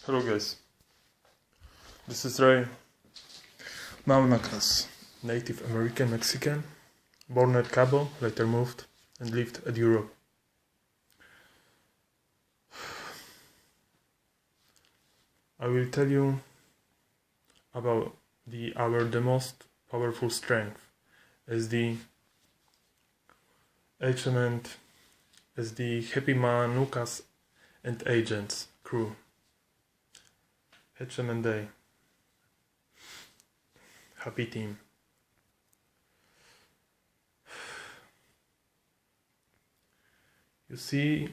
Hello guys, this is Ray, Maunacas, Native American Mexican, born at Cabo, later moved and lived at Europe. I will tell you about the most powerful strength as the HM&A, as the Happy Manukas and Agents crew. HM&A, happy team. You see,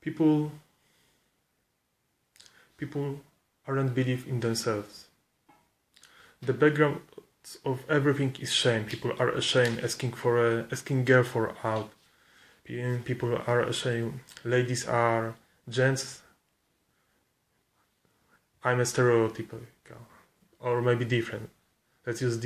people aren't believe in themselves. The background of everything is shame. People are ashamed asking girl for out. People are ashamed. Ladies are gents. I'm a stereotypical, or maybe different. Let's use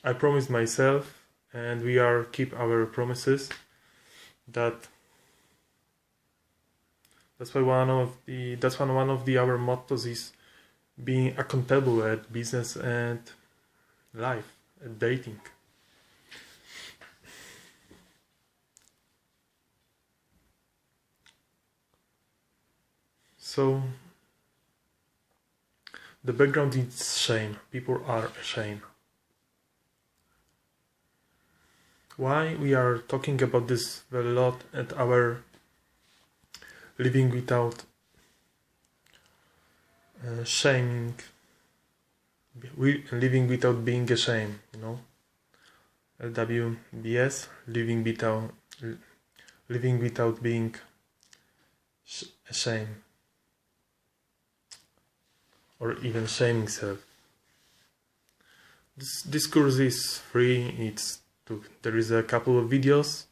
I promised myself, and we are keep our promises. That's why one of our mottos is being accountable at business and life, at dating. So the background is shame. People are ashamed. Why we are talking about this a lot at our living without shaming, living without being ashamed, you know. LWSS, living without being ashamed, or even shaming self. This course is free. There is a couple of videos,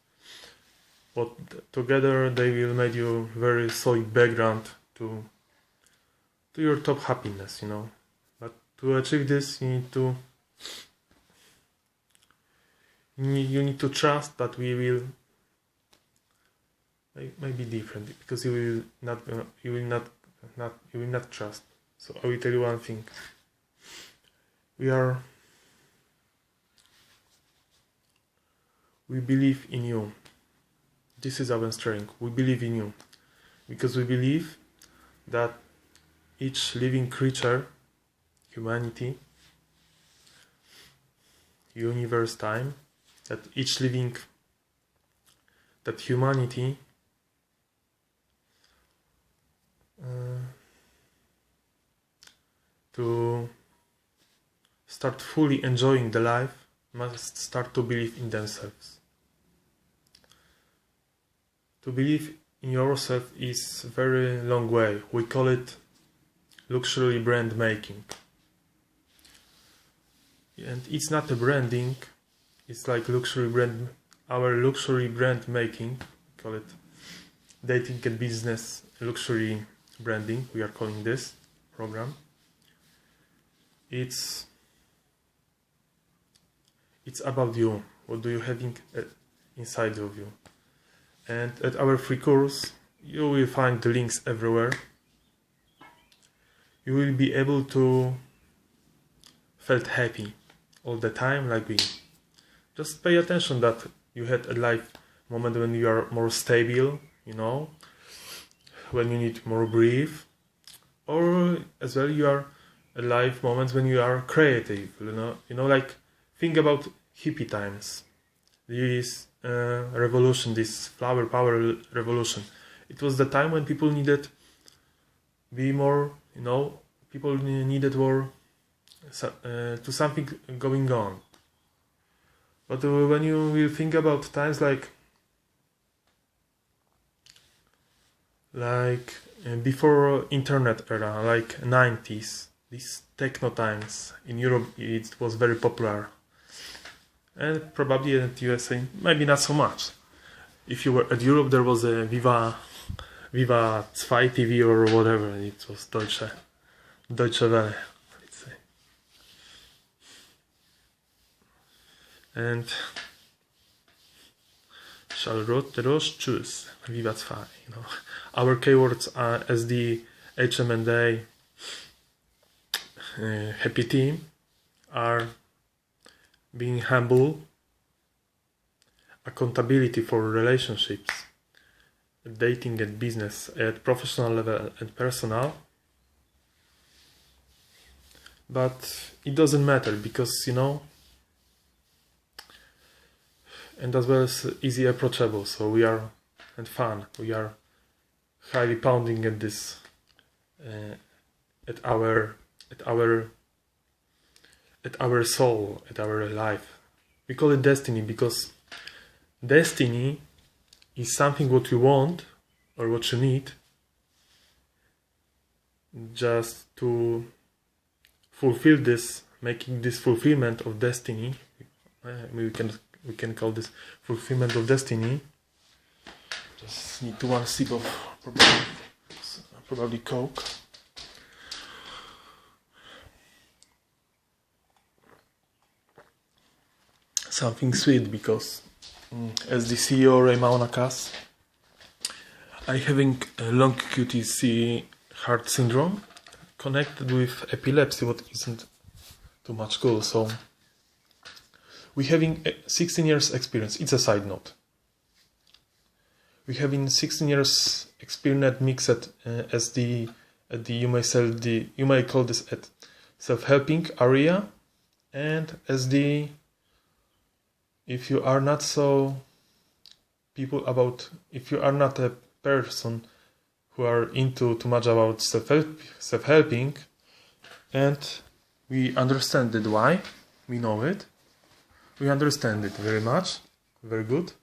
but together they will make you very solid background to your top happiness, you know. But to achieve this, you need to trust that we will maybe different, because you will not trust. So I will tell you one thing. We believe in you. This is our strength. We believe in you because we believe that each living creature, humanity, universe, time, that humanity to start fully enjoying the life must start to believe in themselves. To believe in yourself is a very long way. We call it luxury brand making. And it's not a branding, it's like our luxury brand making, we call it dating and business luxury branding, we are calling this program. It's about you. What do you have inside of you? And at our free course, you will find the links everywhere. You will be able to feel happy all the time, like we. Just pay attention that you had a life moment when you are more stable, you know, when you need more breathe, or as well you are a life moments when you are creative, you know, like think about hippie times. This revolution, this flower power revolution. It was the time when people needed be more, you know, people needed more to something going on. But when you will think about times like before internet era, like 90s, these techno times in Europe, it was very popular. And probably at USA, maybe not so much. If you were at Europe, there was a Viva 2 TV or whatever. It was Deutsche Welle, let's say. And shall Rose choose? That's fine. You know, our keywords are as the HM&A happy team are being humble, accountability for relationships, dating and business at professional level and personal. But it doesn't matter because, you know, and as well as easy approachable, so we are, and fun, we are highly pounding at this, at our soul, at our life. We call it destiny because destiny is something what you want or what you need just to fulfill this, making this fulfillment of destiny. We can call this fulfillment of destiny. Just need to one sip of probably Coke. Something sweet because as the CEO Raymond Akas, I having a long QTC heart syndrome connected with epilepsy, what isn't too much cool. So we having 16 years experience. It's a side note. We having 16 years experience mixed as the you may call this at self-helping area, and as the, if you are not so if you are not a person who are into too much about self-helping, and we understand it why, we know it, we understand it very much, very good.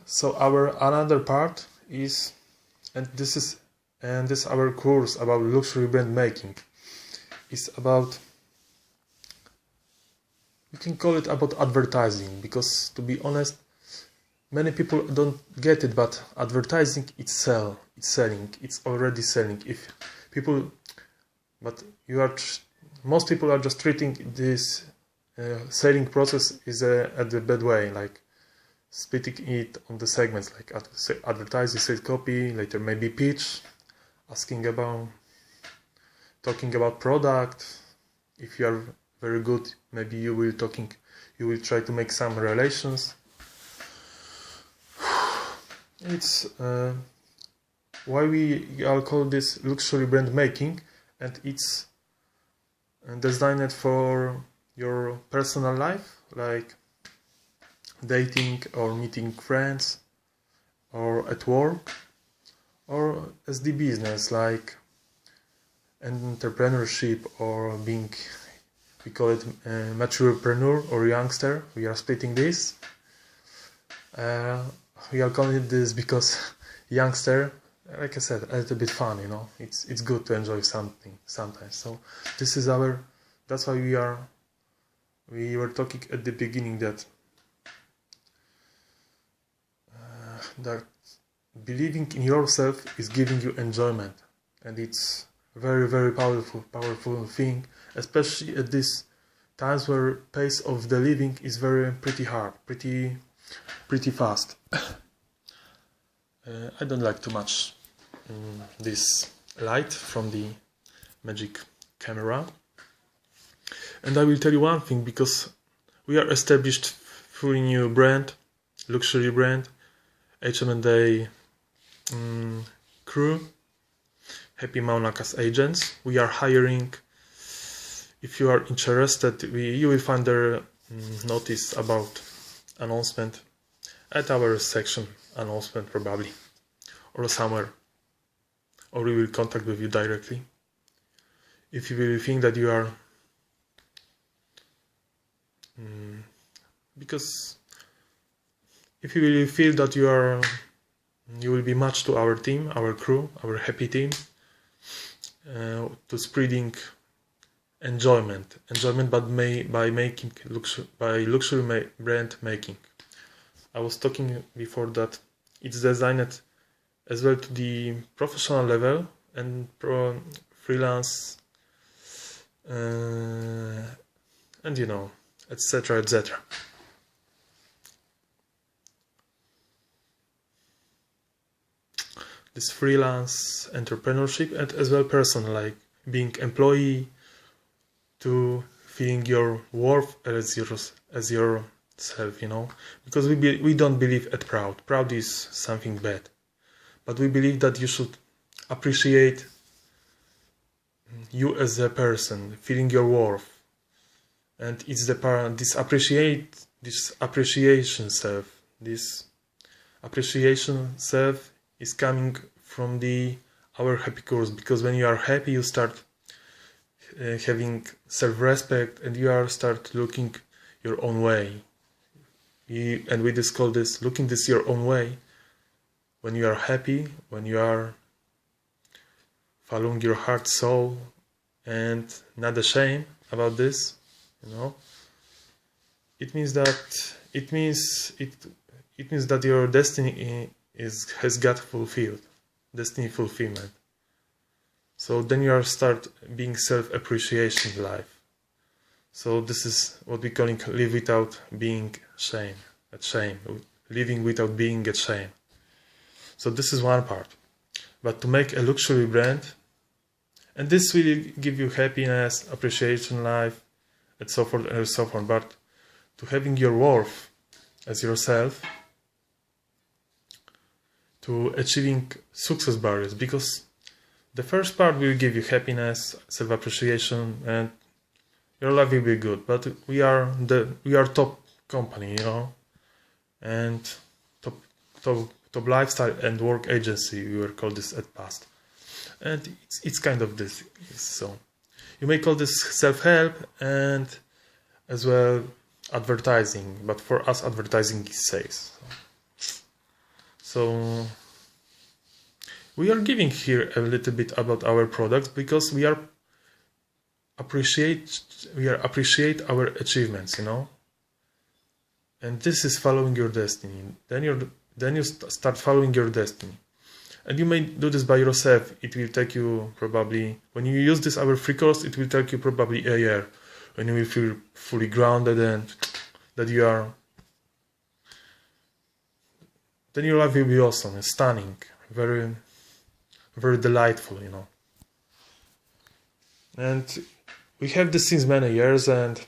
So our another part is, and this our course about luxury brand making is about, you can call it about advertising, because to be honest, many people don't get it, but advertising it's selling, it's already selling. If people, but most people are just treating this selling process is at the bad way, like splitting it on the segments, like advertising, sales copy, later maybe pitch, talking about product. If you are very good, maybe you will try to make some relations. It's why we all call this luxury brand making, and it's designed for your personal life, like dating or meeting friends, or at work, or as the business, like entrepreneurship, or being, we call it maturepreneur or youngster. We are splitting this. We are calling it this because youngster, like I said, a little bit fun, you know. It's good to enjoy something sometimes. So this is that's why we were talking at the beginning that believing in yourself is giving you enjoyment, and it's very, very powerful thing, especially at these times where pace of the living is pretty hard, pretty fast. I don't like too much this light from the magic camera, and I will tell you one thing, because we are established fully new brand, luxury brand, HM&A crew, Happy Maunakas agents. We are hiring. If you are interested, you will find their notice about announcement at our section announcement probably, or somewhere, or we will contact with you directly. If you will think that you are, because if you will feel that you will be matched to our team, our crew, our happy team, to spreading enjoyment, but by making luxury brand making. I was talking before that it's designed as well to the professional level and freelance, and you know, etc. etc. this freelance entrepreneurship, and as well personal, like being employee, to feeling your worth as yourself, you know, because we don't believe at proud is something bad, but we believe that you should appreciate you as a person, feeling your worth, and it's the part, this appreciation self is coming from our happy course, because when you are happy you start having self-respect, and you start looking your own way. And we just call this looking this your own way. When you are happy, when you are following your heart, soul, and not ashamed about this, you know, it means that your destiny has got fulfilled, destiny fulfillment. So then you start being self-appreciation in life. So this is what we calling live without being at shame, living without being at shame. So this is one part. But to make a luxury brand, and this will give you happiness, appreciation in life, and so forth and so on. But to having your worth as yourself, to achieving success barriers, because the first part will give you happiness, self-appreciation, and your life will be good. But we are top company, you know, and top lifestyle and work agency. We were called this at past, and it's kind of this. So you may call this self-help and as well advertising. But for us, advertising is sales. So we are giving here a little bit about our products, because we appreciate our achievements, you know. And this is following your destiny. Then you start following your destiny. And you may do this by yourself. It will take you probably, when you use this our free course, it will take you probably a year, when you will feel fully grounded and that you are. Then your life will be awesome, stunning, very, very delightful, you know. And we have this since many years, and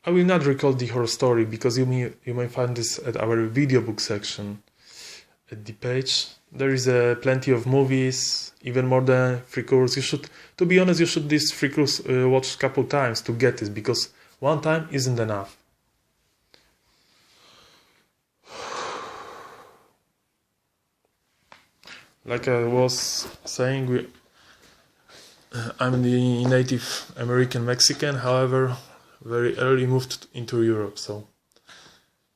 I will not recall the whole story, because you may find this at our video book section at the page. There is plenty of movies, even more than free course. To be honest, you should this free course watch a couple times to get this, because one time isn't enough. Like I was saying, I'm the native American Mexican, however, very early moved into Europe, so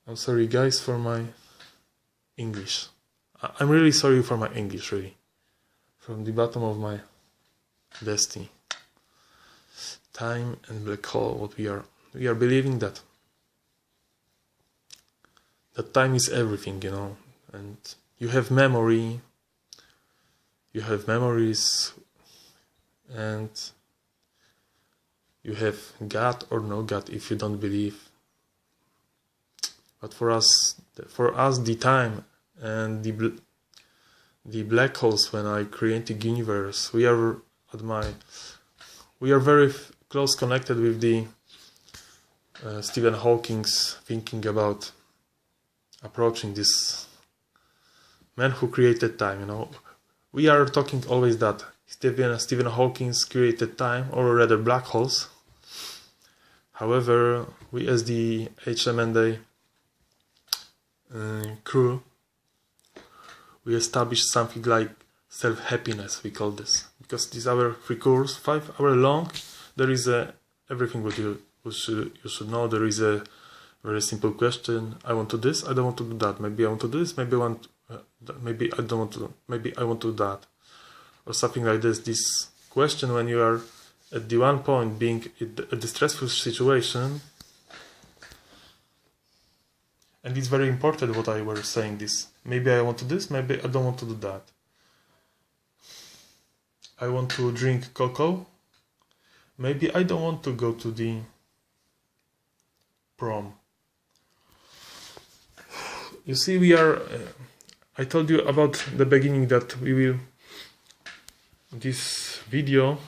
I'm sorry guys for my English. I'm really sorry for my English, really, from the bottom of my destiny. Time and black hole, what we are believing that time is everything, you know, and you have memory, you have memories, and you have God or no God if you don't believe. But for us the time and the black holes, when I created the universe, we are very close connected with the Stephen Hawking's thinking about approaching this man who created time, you know. We are talking always that Stephen Hawking created time, or rather black holes. However, we as the HM&A crew, we established something like self-happiness, we call this. Because this is our free course, 5 hours long. There is everything what you should know. There is a very simple question. I want to do this, I don't want to do that. Maybe I want to do this, maybe I don't want to, maybe I want to do that. Or something like this. This question, when you are at the one point being at the stressful situation, and it's very important what I was saying this. Maybe I want to do this, maybe I don't want to do that. I want to drink cocoa, maybe I don't want to go to the prom. You see, we are I told you about the beginning that we will this video,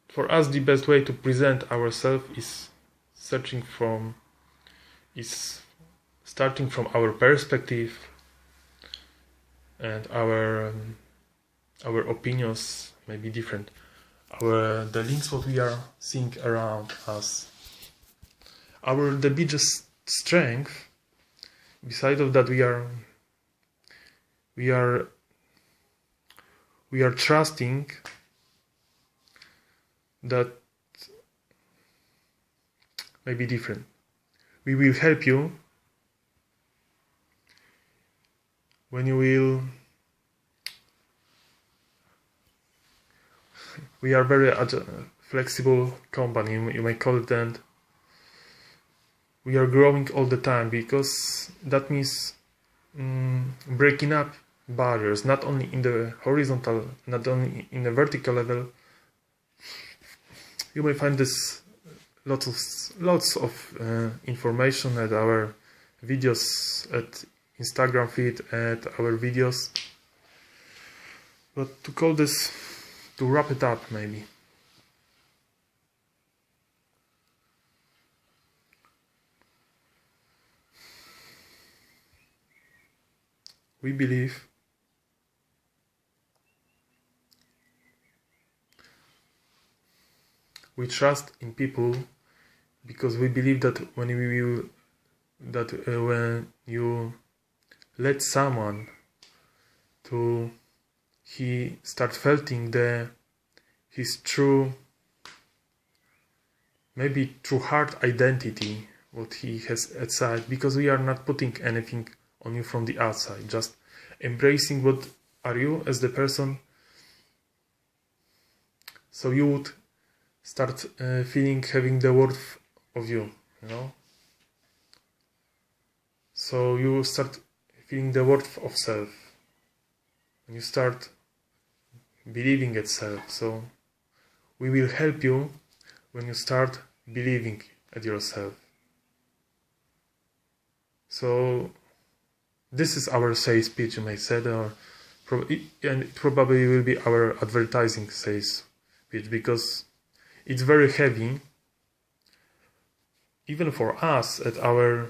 for us the best way to present ourselves is starting from our perspective, and our opinions may be different. The links what we are seeing around us. The biggest strength, beside of that, we are trusting that may be different. We will help you when you will. We are very flexible company, you may call it, and we are growing all the time, because that means breaking up barriers, not only in the horizontal, not only in the vertical level. You may find this lots of information at our videos, at Instagram feed, at our videos. But to wrap it up, maybe. We believe we trust in people, because we believe that when you let someone he start feeling his true, maybe true heart identity, what he has inside, because we are not putting anything on you from the outside, just embracing what are you as the person, so you would start having the worth of you, so you start feeling the worth of self, and you start believing in self. So we will help you when you start believing at yourself. So this is our sales pitch, you may say, and it probably will be our advertising sales pitch, because it's very heavy, even for us, at our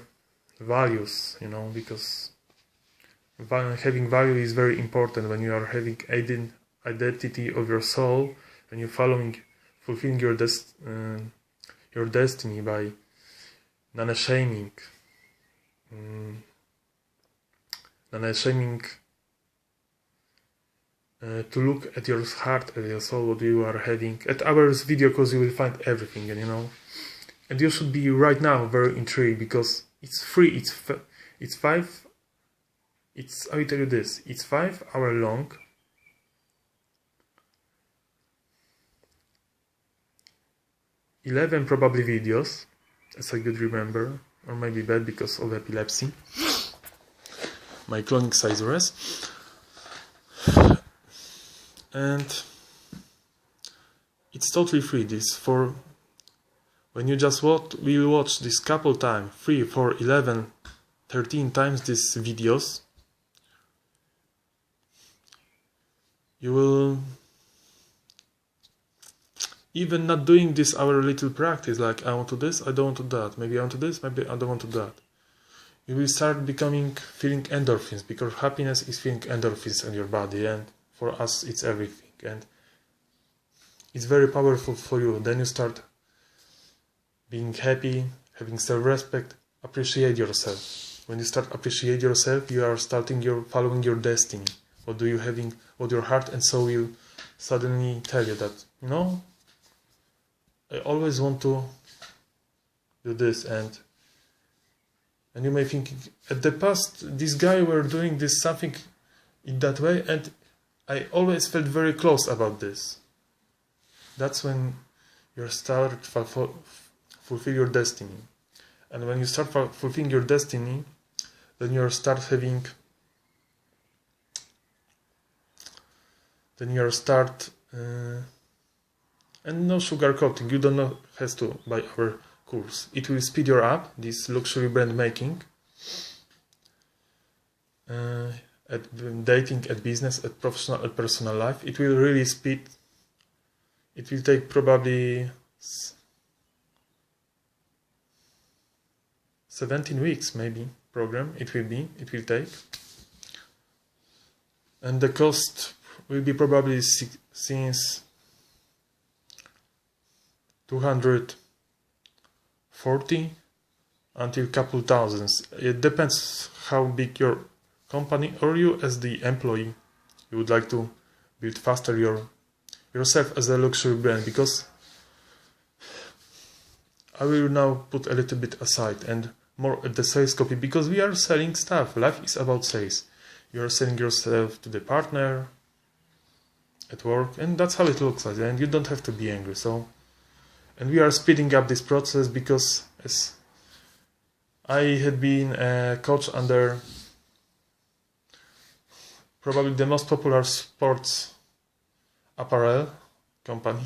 values, because having value is very important when you are having identity of your soul, and you're fulfilling your destiny by non-shaming, to look at your heart, at your soul, what you are having. At our video course you will find everything, and you should be right now very intrigued, because it's free. I will tell you this, it's 5 hour long, $11 probably videos, as I could remember, or maybe bad because of epilepsy, my clonic seizures. And it's totally free. This for when you just we watch this couple time, free for 13 times these videos, you will, even not doing this our little practice, like I want to this, I don't want to that, maybe I want to this, maybe I don't want to that, you will start feeling endorphins, because happiness is feeling endorphins in your body, and for us it's everything, and it's very powerful for you. Then you start being happy, having self-respect, appreciate yourself. When you start appreciate yourself, you are following your destiny. What your heart and soul will suddenly tell you that, I always want to do this, and you may think, at the past this guy were doing this something in that way, and I always felt very close about this. That's when you start fulfill your destiny. And when you start fulfilling your destiny, then you start and no sugar coating. You don't have to buy our course. It will speed you up, this luxury brand making, at dating, at business, at professional, at personal life. It will really speed. It will take probably 17 weeks, maybe, program. It will take. And the cost will be probably since 240 until couple thousands. It depends how big your company or you as the employee. You would like to build faster yourself as a luxury brand, because I will now put a little bit aside and more at the sales copy, because we are selling stuff. Life is about sales. You are selling yourself to the partner at work, and that's how it looks like, and you don't have to be angry. So, and we are speeding up this process because as I had been a coach under probably the most popular sports apparel company,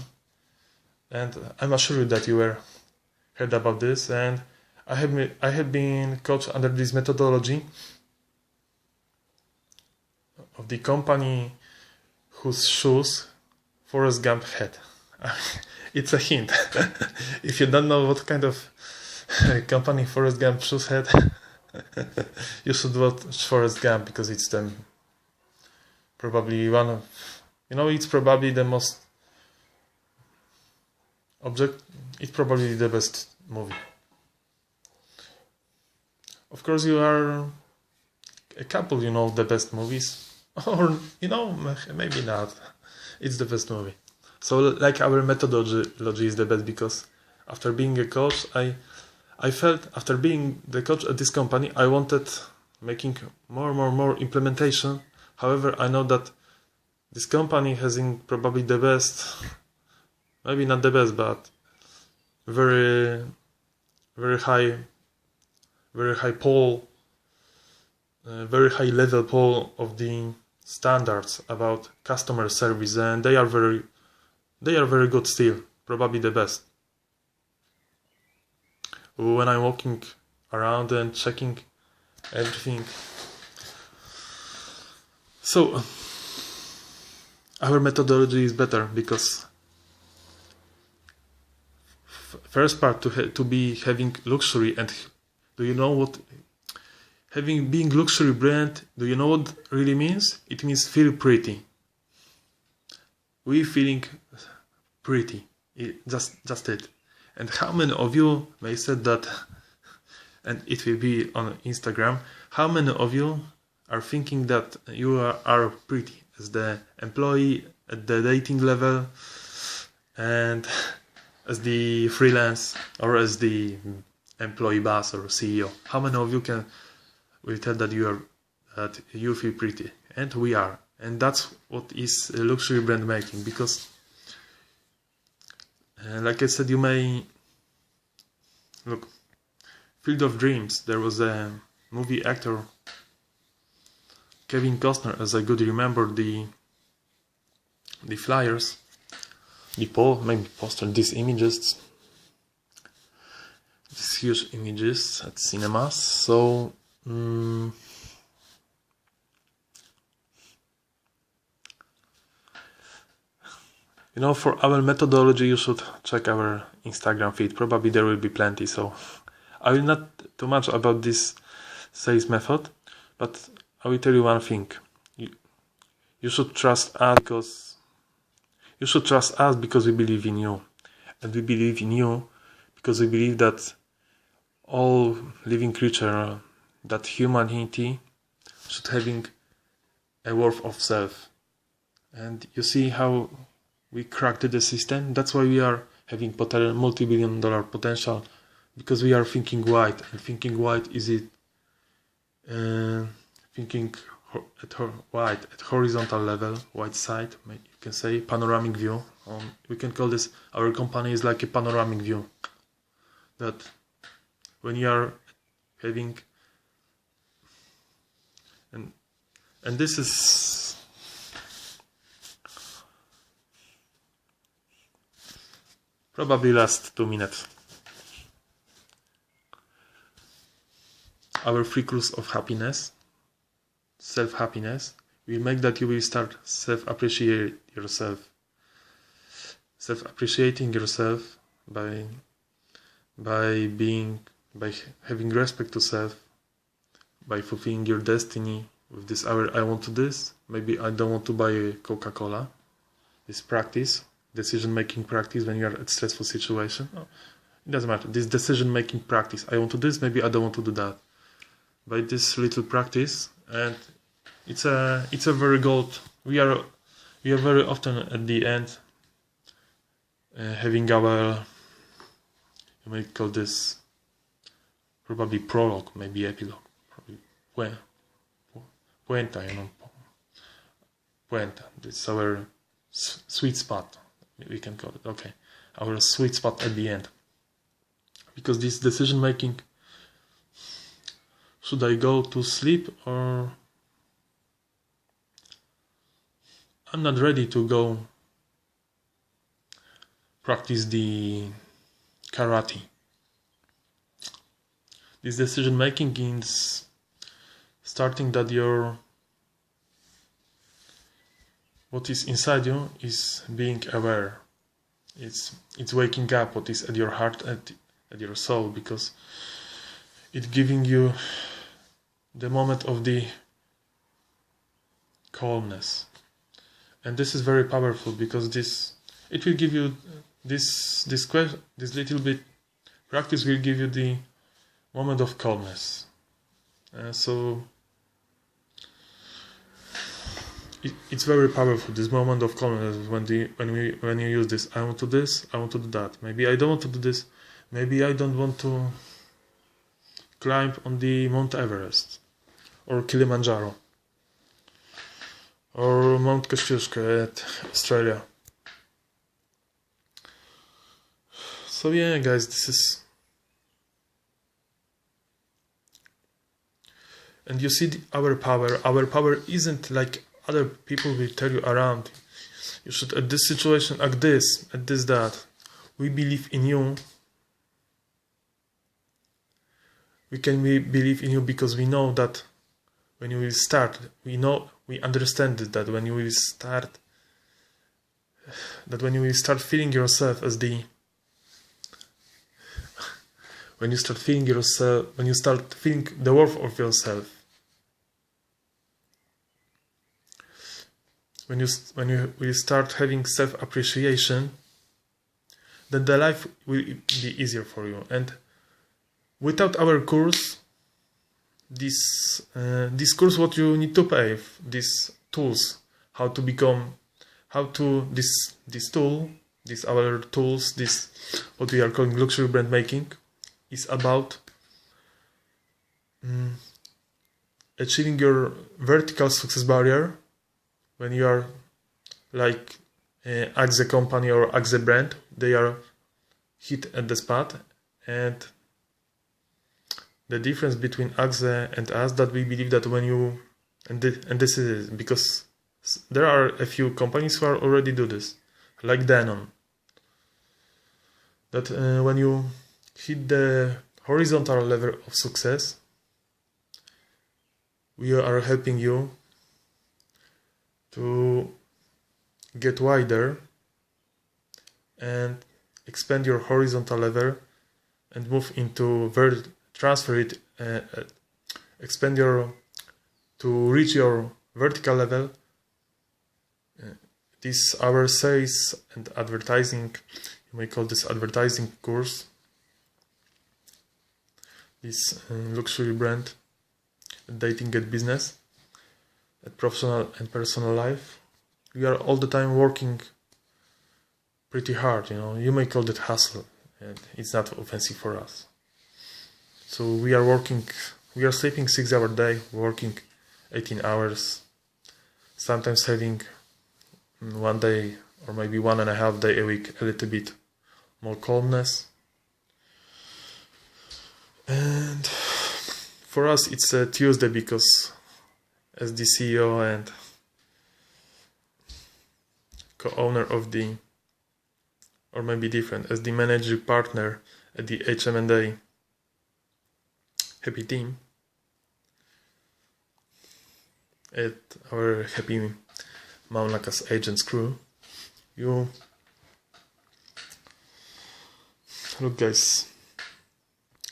and I'm assured that you were heard about this, and I had been coached under this methodology of the company whose shoes Forrest Gump had. It's a hint. If you don't know what kind of company Forrest Gump shoes had, you should watch Forrest Gump, because it's probably one of, it's probably the most it's probably the best movie. Of course, you are a couple, the best movies, or maybe not. It's the best movie. So, like, our methodology is the best, because after being a coach, I felt after being the coach at this company, I wanted making more implementation. However, I know that this company has probably the best, maybe not the best, but very high poll, very high level poll of the standards about customer service, and they are very good still, probably the best. When I'm walking around and checking everything. So our methodology is better, because first part to be having luxury, and do you know what being luxury brand, do you know what really means? It means feel pretty. We feeling pretty, just it. And how many of you may said that, and it will be on Instagram, how many of you are thinking that you are pretty as the employee at the dating level, and as the freelance, or as the employee boss or CEO? How many of you will tell that you feel pretty? And we are, and that's what is luxury brand making. Because like I said, you may look, Field of Dreams, there was a movie actor Kevin Costner, as I could remember the flyers, the poster, these images, these huge images at cinemas. So for our methodology, you should check our Instagram feed. Probably there will be plenty. So I will not too much about this sales method, but I will tell you one thing. You should trust us because we believe in you, and we believe in you because we believe that all living creature, that humanity should having a worth of self. And you see how we cracked the system. That's why we are having multi-billion-dollar potential, because we are thinking wide. And thinking wide is thinking wide at horizontal level, wide side, you can say panoramic view. We can call this, our company is like a panoramic view, that when you are having, and this is probably last 2 minutes. our three courses of happiness, self-happiness, will make that you will start self-appreciating yourself by having respect to self, by fulfilling your destiny with this hour. I want to this, maybe I don't want to buy a Coca-Cola. This practice, decision-making practice when you are at stressful situation. It doesn't matter. This decision-making practice. I want to do this, maybe I don't want to do that. By this little practice, and it's a very good. We are very often at the end having our, you may call this probably prologue, maybe epilogue, probably puenta, puenta. It's our sweet spot, we can call it. Okay, our sweet spot at the end. Because this decision making, should I go to sleep or I'm not ready to go practice the karate. This decision making is starting that what is inside you is being aware. It's waking up what is at your heart, at your soul, because it's giving you the moment of the calmness. And this is very powerful, because it will give you this little bit practice will give you the moment of calmness. So it's very powerful, this moment of calmness, when you use this. I want to do this, I want to do that. Maybe I don't want to do this. Maybe I don't want to climb on the Mount Everest or Kilimanjaro or Mount Kosciuszko at Australia. So yeah, guys, this is, and you see our power. Our power isn't like other people will tell you around. You should at this situation act this, at this that. We believe in you. We can believe in you because we know that when you will start, we understand that when you will start, feeling yourself as when you start feeling the worth of yourself, when you will start having self-appreciation, then the life will be easier for you. And without our course, this course, what you need to pay, these tools, our tools, this what we are calling luxury brand making, is about achieving your vertical success barrier when you are like Axe company or Axe brand. They are hit at the spot, and the difference between Axe and us, that we believe that when you, and this is because there are a few companies who are already do this, like Denon, that when you hit the horizontal level of success, we are helping you to get wider and expand your horizontal level and move into transfer it, expand to reach your vertical level. This our sales and advertising, you may call this advertising course, this luxury brand, dating and business, at professional and personal life. We are all the time working pretty hard, you may call it hustle, and it's not offensive for us. So we are sleeping 6 hours a day, working 18 hours, sometimes having 1 day or maybe 1.5 days a week a little bit more calmness. And for us it's a Tuesday, because as the CEO and co-owner of or maybe different, as the managing partner at the HM&A Happy Team, at our happy Maunakas agents crew. You look, guys,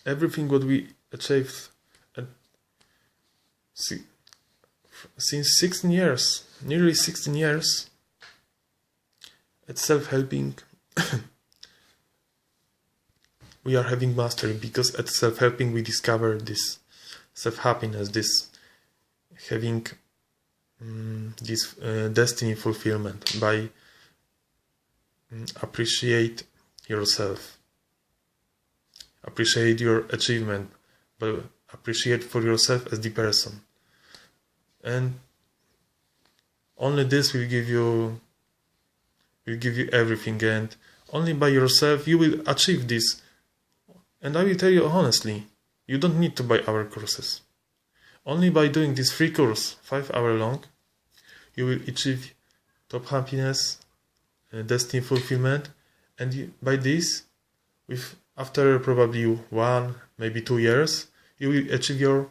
everything what we achieved since 16 years, nearly 16 years, at self-helping, we are having mastery, because at self-helping we discover this self-happiness, this having this destiny fulfillment by appreciate yourself, appreciate your achievement, but appreciate for yourself as the person. And only this will give you everything, and only by yourself you will achieve this. And I will tell you honestly, you don't need to buy our courses. Only by doing this free course, 5 hours long, you will achieve top happiness, destiny fulfillment, and by this, after probably 1, maybe 2 years, you will achieve your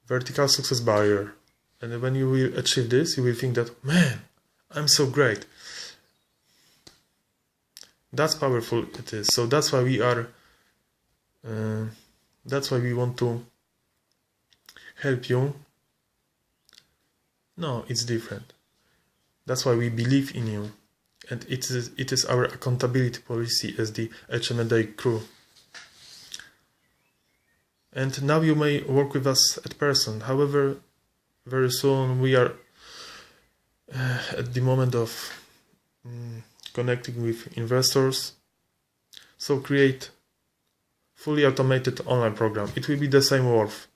vertical success barrier. And when you will achieve this, you will think that, man, I'm so great. That's powerful it is. So that's why we are, that's why we want to help you. No, it's different. That's why we believe in you. And it is our accountability policy as the HM&A crew. And now you may work with us at person. However, very soon we are at the moment of connecting with investors. So create fully automated online program. It will be the same worth.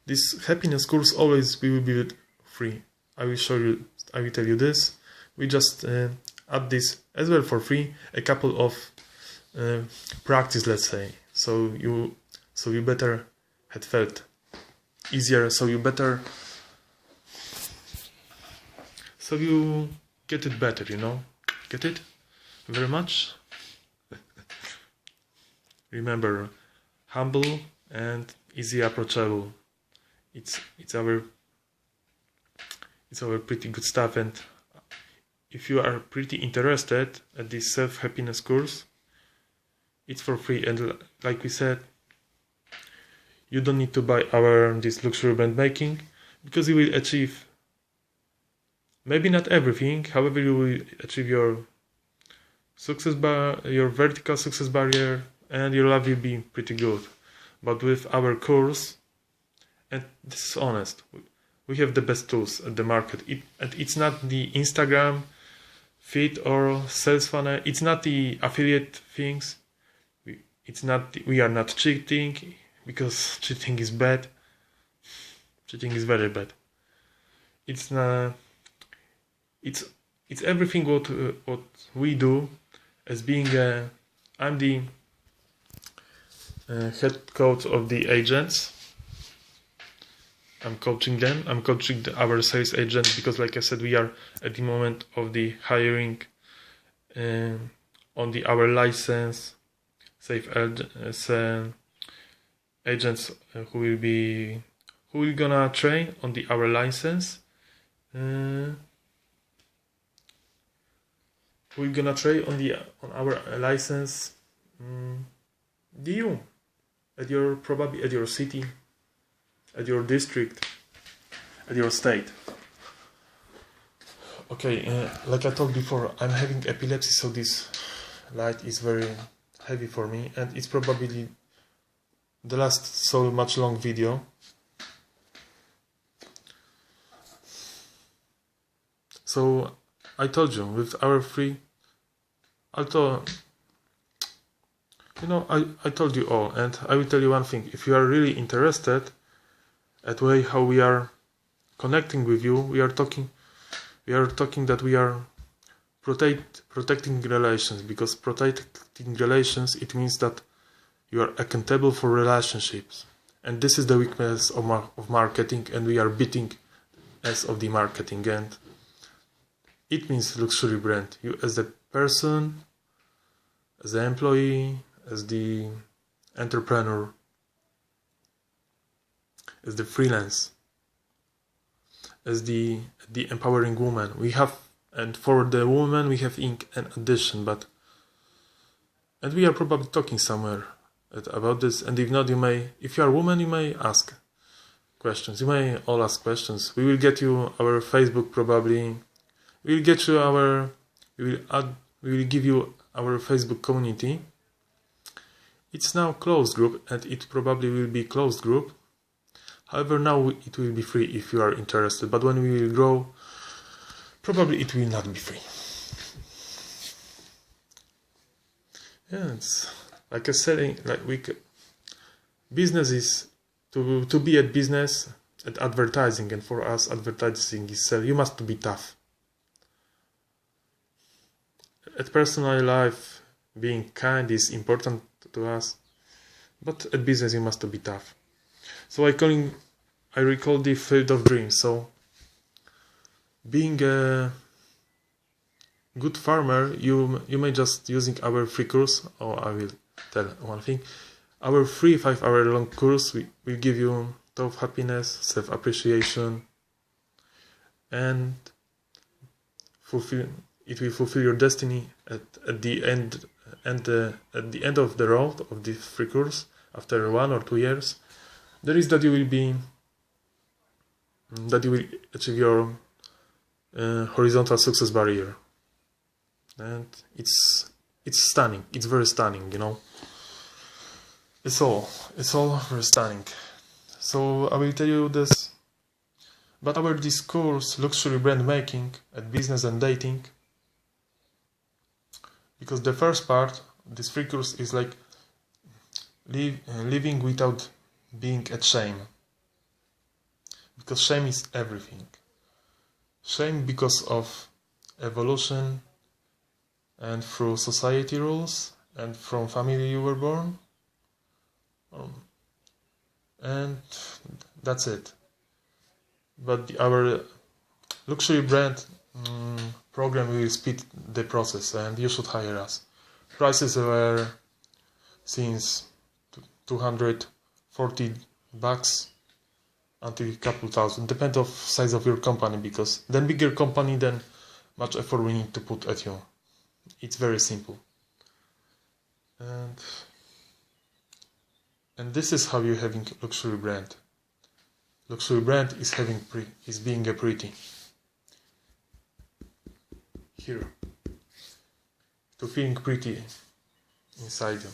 This happiness course always will be free. I will show you. I will tell you this. We just add this as well for free. A couple of practice, let's say. So you better had felt easier. So you get it better. You know, get it very much. Remember, humble and easy approachable. It's our pretty good stuff, and if you are pretty interested at this self-happiness course, it's for free. And like we said, you don't need to buy this luxury brand making, because you will achieve maybe not everything. However, you will achieve your your vertical success barrier, and your life will be pretty good. But with our course, and this is honest, we have the best tools at the market. It's not the Instagram feed or sales funnel. It's not the affiliate things. We are not cheating, because cheating is bad. Cheating is very bad. It's not. It's everything what we do as being I'm the head coach of the agents. I'm coaching them. I'm coaching our sales agents, because, like I said, we are at the moment of the hiring on our license safe agents who will gonna train on our license. Who will gonna train on our license? You probably at your city, at your district, at your state. Okay, like I told before, I'm having epilepsy, so this light is very heavy for me, and it's probably the last so much long video. So I told you, with our free, I told you all, and I will tell you one thing. If you are really interested at way how we are connecting with you, we are talking that we are protecting relations, because protecting relations, it means that you are accountable for relationships, and this is the weakness of marketing, and we are beating as of the marketing, and it means luxury brand. You as the person, as the employee, as the entrepreneur, as the freelance, as the empowering woman. We have, and for the woman we have in addition, and we are probably talking somewhere about this. And if not, if you are a woman, you may ask questions. You may all ask questions. We will get you our Facebook probably. We will get you we will give you our Facebook community. It's now closed group, and it probably will be closed group. However, now it will be free if you are interested. But when we will grow, probably it will not be free. Yeah, it's like a selling, business is to be at business, at advertising, and for us advertising is sell. You must be tough. At personal life, being kind is important to us, but at business you must be tough. So I recall the field of dreams. So being a good farmer, you may just using our free course, or I will tell one thing. Our free 5-hour long course will give you top happiness, self-appreciation, and it will fulfill your destiny at the end at the end of the road of this free course. After 1 or 2 years, there is that you will achieve your horizontal success barrier, and it's stunning. It's very stunning, you know. It's all very stunning. So I will tell you this. But our discourse, luxury brand making at business and dating, because the first part, this free course, is like living without being at shame. Because shame is everything. Shame because of evolution and through society rules and from family you were born. And that's it. But our luxury brand program will speed the process, and you should hire us. Prices were since $240 until a couple thousand, depends of size of your company, because then bigger company, then much effort we need to put at you. It's very simple. And this is how you're having luxury brand. Luxury brand is being a pretty. Here. To feeling pretty inside you.